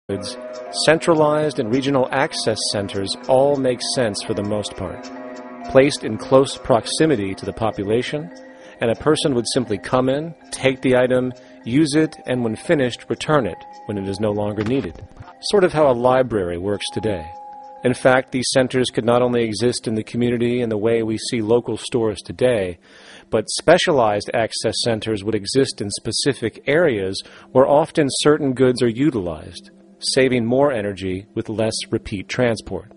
goods, centralized and regional access centers all make sense for the most part. Placed in close proximity to the population, and a person would simply come in, take the item, use it, and when finished, return it when it is no longer needed. Sort of how a library works today. In fact, these centers could not only exist in the community in the way we see local stores today, but specialized access centers would exist in specific areas where often certain goods are utilized, saving more energy with less repeat transport.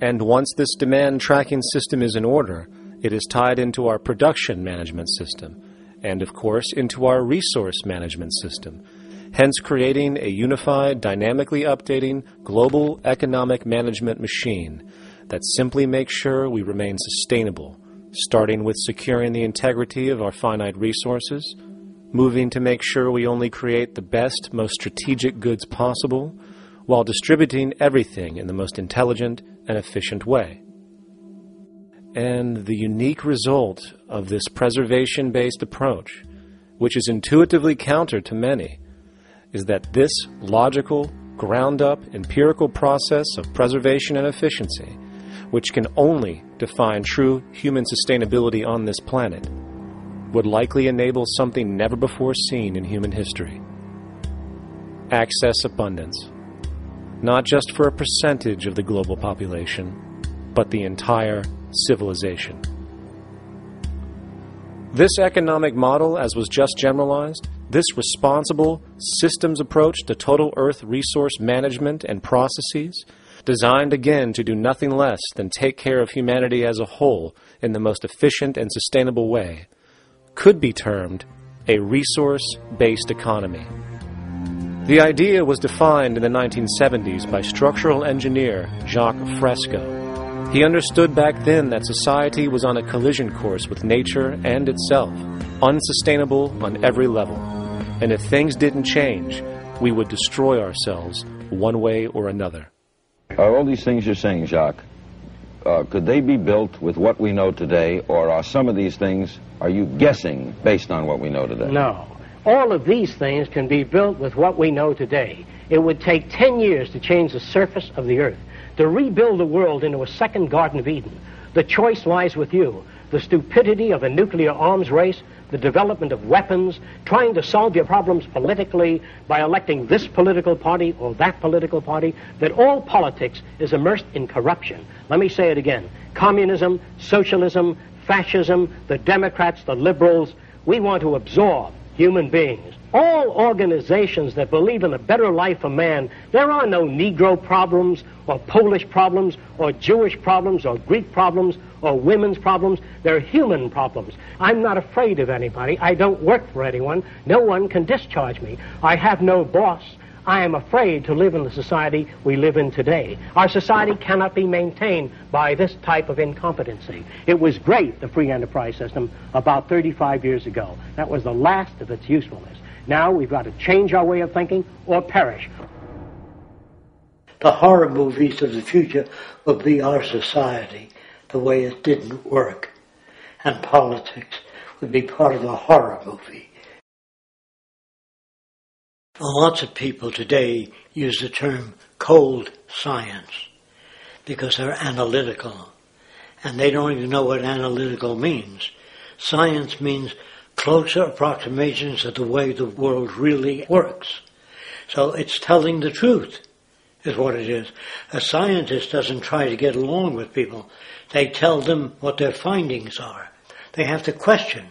And once this demand tracking system is in order, it is tied into our production management system, and of course into our resource management system, hence creating a unified, dynamically updating global economic management machine that simply makes sure we remain sustainable, starting with securing the integrity of our finite resources, moving to make sure we only create the best, most strategic goods possible, while distributing everything in the most intelligent and efficient way. And the unique result of this preservation-based approach, which is intuitively counter to many, is that this logical, ground-up, empirical process of preservation and efficiency, which can only define true human sustainability on this planet, would likely enable something never before seen in human history. Access abundance, not just for a percentage of the global population, but the entire civilization. This economic model, as was just generalized, this responsible systems approach to total Earth resource management and processes, designed again to do nothing less than take care of humanity as a whole in the most efficient and sustainable way, could be termed a resource-based economy. The idea was defined in the 1970s by structural engineer Jacques Fresco. He understood back then that society was on a collision course with nature and itself, unsustainable on every level. And if things didn't change, we would destroy ourselves one way or another. All these things you're saying, Jacques, could they be built with what we know today, or are some of these things, are you guessing based on what we know today? No. All of these things can be built with what we know today. It would take 10 years to change the surface of the Earth, to rebuild the world into a second Garden of Eden. The choice lies with you. The stupidity of a nuclear arms race, the development of weapons, trying to solve your problems politically by electing this political party or that political party, that all politics is immersed in corruption. Let me say it again. Communism, socialism, fascism, the Democrats, the liberals, we want to absorb human beings. All organizations that believe in a better life for man, there are no Negro problems or Polish problems or Jewish problems or Greek problems or women's problems. They're human problems. I'm not afraid of anybody. I don't work for anyone. No one can discharge me. I have no boss. I am afraid to live in the society we live in today. Our society cannot be maintained by this type of incompetency. It was great, the free enterprise system, about 35 years ago. That was the last of its usefulness. Now we've got to change our way of thinking or perish. The horror movies of the future will be our society, the way it didn't work. And politics would be part of a horror movie. Lots of people today use the term cold science because they're analytical. And they don't even know what analytical means. Science means closer approximations of the way the world really works. So it's telling the truth, is what it is. A scientist doesn't try to get along with people. They tell them what their findings are. They have to question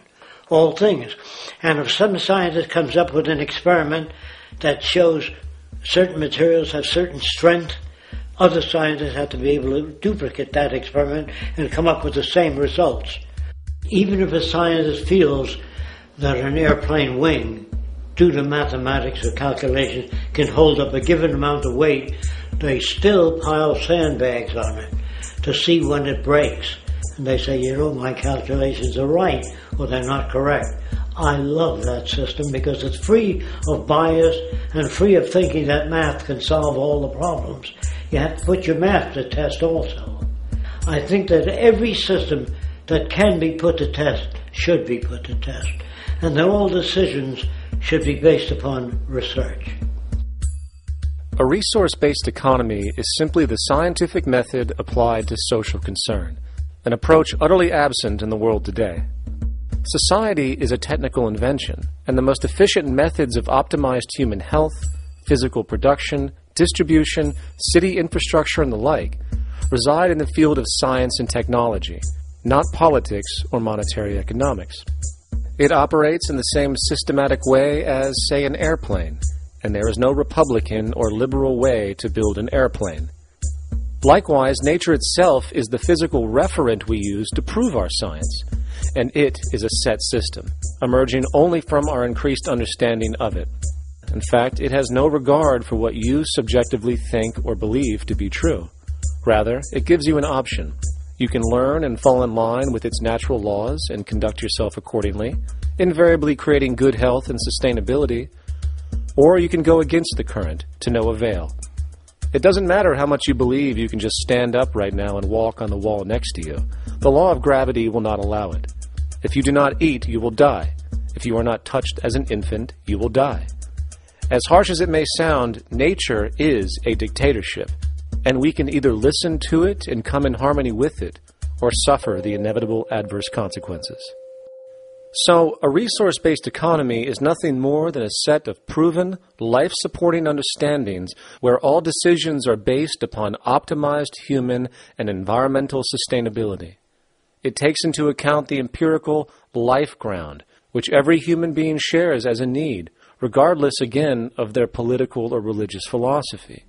all things. And if some scientist comes up with an experiment that shows certain materials have certain strength, other scientists have to be able to duplicate that experiment and come up with the same results. Even if a scientist feels that an airplane wing, due to mathematics or calculations, can hold up a given amount of weight, they still pile sandbags on it to see when it breaks. And they say, my calculations are right, or they're not correct. I love that system because it's free of bias and free of thinking that math can solve all the problems. You have to put your math to test also. I think that every system that can be put to test should be put to test. And that all decisions should be based upon research. A resource-based economy is simply the scientific method applied to social concern, an approach utterly absent in the world today. Society is a technical invention, and the most efficient methods of optimized human health, physical production, distribution, city infrastructure, and the like reside in the field of science and technology, not politics or monetary economics. It operates in the same systematic way as, say, an airplane, and there is no Republican or liberal way to build an airplane. Likewise, nature itself is the physical referent we use to prove our science, and it is a set system, emerging only from our increased understanding of it. In fact, it has no regard for what you subjectively think or believe to be true. Rather, it gives you an option. You can learn and fall in line with its natural laws and conduct yourself accordingly, invariably creating good health and sustainability, or you can go against the current to no avail. It doesn't matter how much you believe you can just stand up right now and walk on the wall next to you. The law of gravity will not allow it. If you do not eat, you will die. If you are not touched as an infant, you will die. As harsh as it may sound, nature is a dictatorship, and we can either listen to it and come in harmony with it, or suffer the inevitable adverse consequences. So, a resource-based economy is nothing more than a set of proven, life-supporting understandings where all decisions are based upon optimized human and environmental sustainability. It takes into account the empirical life ground, which every human being shares as a need, regardless, again, of their political or religious philosophy.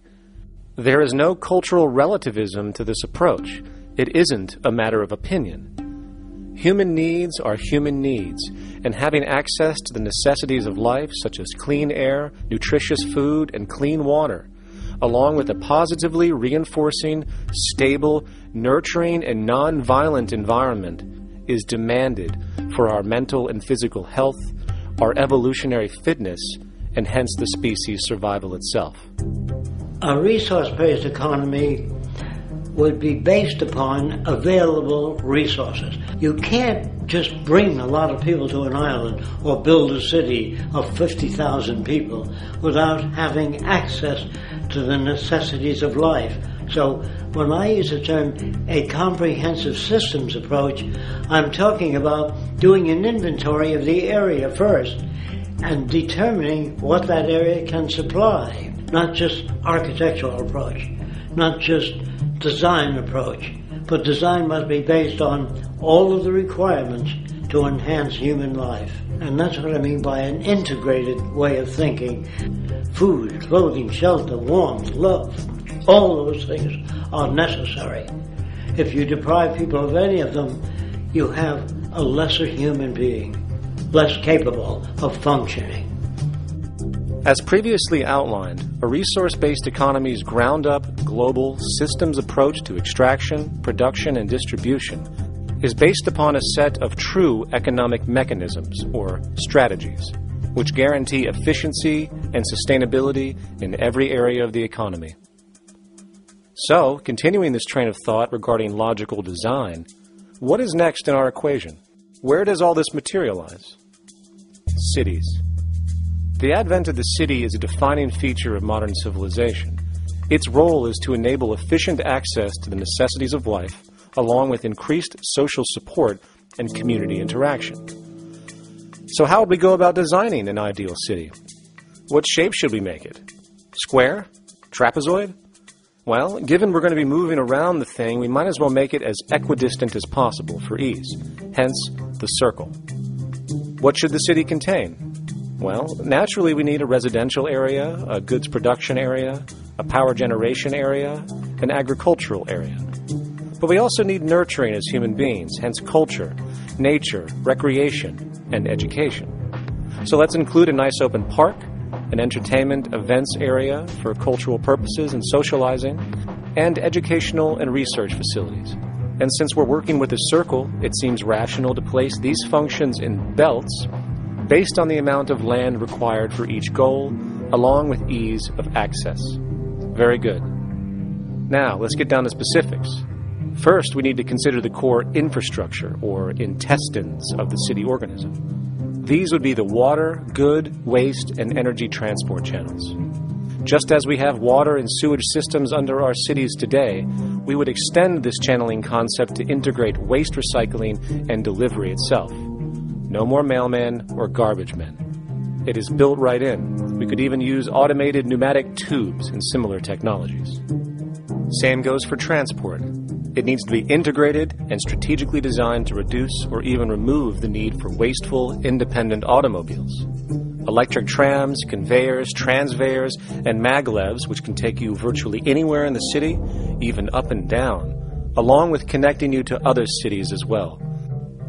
There is no cultural relativism to this approach. It isn't a matter of opinion. Human needs are human needs, and having access to the necessities of life, such as clean air, nutritious food, and clean water, along with a positively reinforcing, stable, nurturing, and non-violent environment, is demanded for our mental and physical health, our evolutionary fitness, and hence the species' survival itself. A resource-based economy would be based upon available resources. You can't just bring a lot of people to an island or build a city of 50,000 people without having access to the necessities of life. So when I use the term a comprehensive systems approach, I'm talking about doing an inventory of the area first and determining what that area can supply, not just architectural approach, not just design approach, but design must be based on all of the requirements to enhance human life. And that's what I mean by an integrated way of thinking. Food, clothing, shelter, warmth, love, all those things are necessary. If you deprive people of any of them, you have a lesser human being, less capable of functioning. As previously outlined, a resource-based economy's ground-up, global, systems approach to extraction, production, and distribution is based upon a set of true economic mechanisms, or strategies, which guarantee efficiency and sustainability in every area of the economy. So, continuing this train of thought regarding logical design, what is next in our equation? Where does all this materialize? Cities. The advent of the city is a defining feature of modern civilization. Its role is to enable efficient access to the necessities of life, along with increased social support and community interaction. So how would we go about designing an ideal city? What shape should we make it? Square? Trapezoid? Well, given we're going to be moving around the thing, we might as well make it as equidistant as possible for ease, hence the circle. What should the city contain? Well, naturally we need a residential area, a goods production area, a power generation area, an agricultural area. But we also need nurturing as human beings, hence culture, nature, recreation, and education. So let's include a nice open park, an entertainment events area for cultural purposes and socializing, and educational and research facilities. And since we're working with a circle, it seems rational to place these functions in belts based on the amount of land required for each goal, along with ease of access. Very good. Now, let's get down to specifics. First, we need to consider the core infrastructure, or intestines, of the city organism. These would be the water, good, waste, and energy transport channels. Just as we have water and sewage systems under our cities today, we would extend this channeling concept to integrate waste recycling and delivery itself. No more mailmen or garbage men. It is built right in. We could even use automated pneumatic tubes and similar technologies. Same goes for transport. It needs to be integrated and strategically designed to reduce or even remove the need for wasteful, independent automobiles. Electric trams, conveyors, transveyors, and maglevs, which can take you virtually anywhere in the city, even up and down, along with connecting you to other cities as well.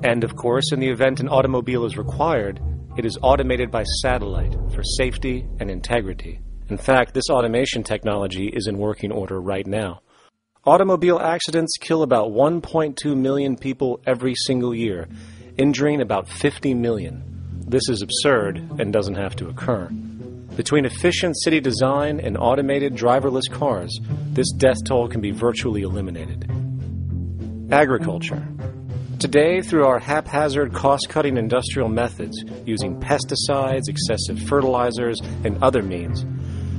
And of course, in the event an automobile is required, it is automated by satellite for safety and integrity. In fact, this automation technology is in working order right now. Automobile accidents kill about 1.2 million people every single year, injuring about 50 million. This is absurd and doesn't have to occur. Between efficient city design and automated driverless cars, this death toll can be virtually eliminated. Agriculture. Today, through our haphazard, cost-cutting industrial methods, using pesticides, excessive fertilizers, and other means,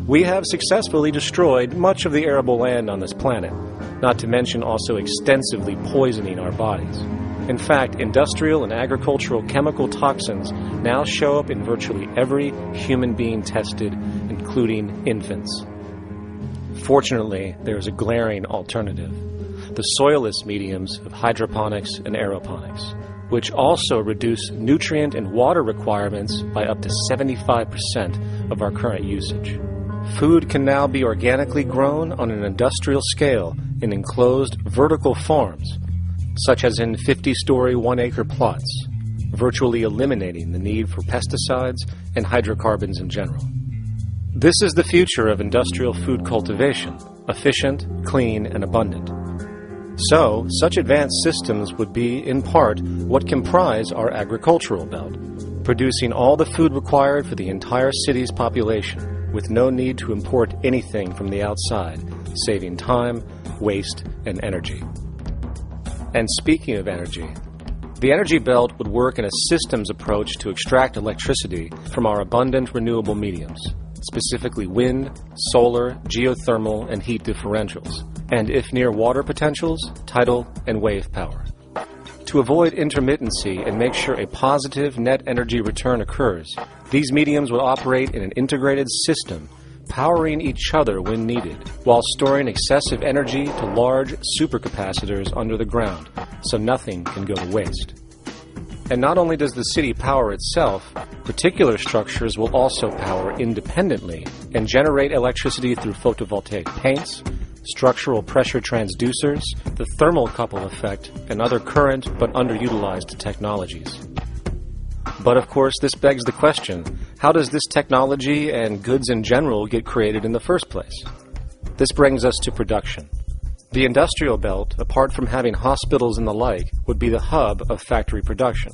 we have successfully destroyed much of the arable land on this planet, not to mention also extensively poisoning our bodies. In fact, industrial and agricultural chemical toxins now show up in virtually every human being tested, including infants. Fortunately, there is a glaring alternative: the soilless mediums of hydroponics and aeroponics, which also reduce nutrient and water requirements by up to 75% of our current usage. Food can now be organically grown on an industrial scale in enclosed vertical farms, such as in 50-story, 1-acre plots, virtually eliminating the need for pesticides and hydrocarbons in general. This is the future of industrial food cultivation: efficient, clean, and abundant. So, such advanced systems would be, in part, what comprise our agricultural belt, producing all the food required for the entire city's population, with no need to import anything from the outside, saving time, waste, and energy. And speaking of energy, the energy belt would work in a systems approach to extract electricity from our abundant renewable mediums, specifically wind, solar, geothermal, and heat differentials, and if near water potentials, tidal and wave power. To avoid intermittency and make sure a positive net energy return occurs, these mediums will operate in an integrated system, powering each other when needed, while storing excessive energy to large supercapacitors under the ground, so nothing can go to waste. And not only does the city power itself, particular structures will also power independently and generate electricity through photovoltaic paints, structural pressure transducers, the thermocouple effect, and other current but underutilized technologies. But of course, this begs the question, how does this technology and goods in general get created in the first place? This brings us to production. The industrial belt, apart from having hospitals and the like, would be the hub of factory production.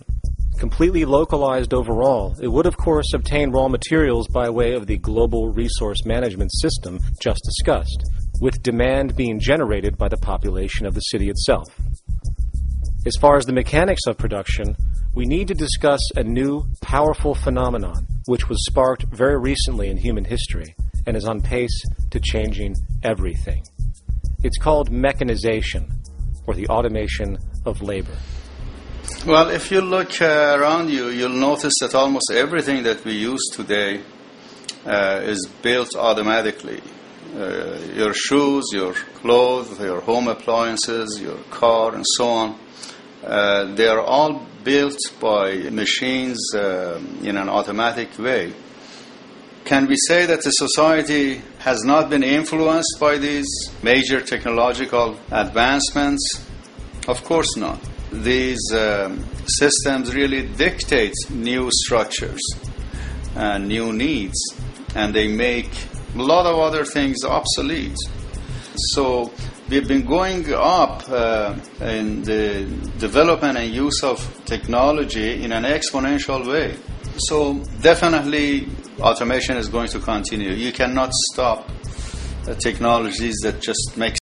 Completely localized overall, it would of course obtain raw materials by way of the global resource management system just discussed, with demand being generated by the population of the city itself. As far as the mechanics of production, we need to discuss a new, powerful phenomenon, which was sparked very recently in human history and is on pace to changing everything. It's called mechanization, or the automation of labor. Well, if you look around you, you'll notice that almost everything that we use today is built automatically. Your shoes, your clothes, your home appliances, your car, and so on. They are all built by machines in an automatic way. Can we say that the society has not been influenced by these major technological advancements? Of course not. These systems really dictate new structures and new needs, and they make a lot of other things obsolete. So we've been going up in the development and use of technology in an exponential way. So definitely automation is going to continue. You cannot stop technologies that just make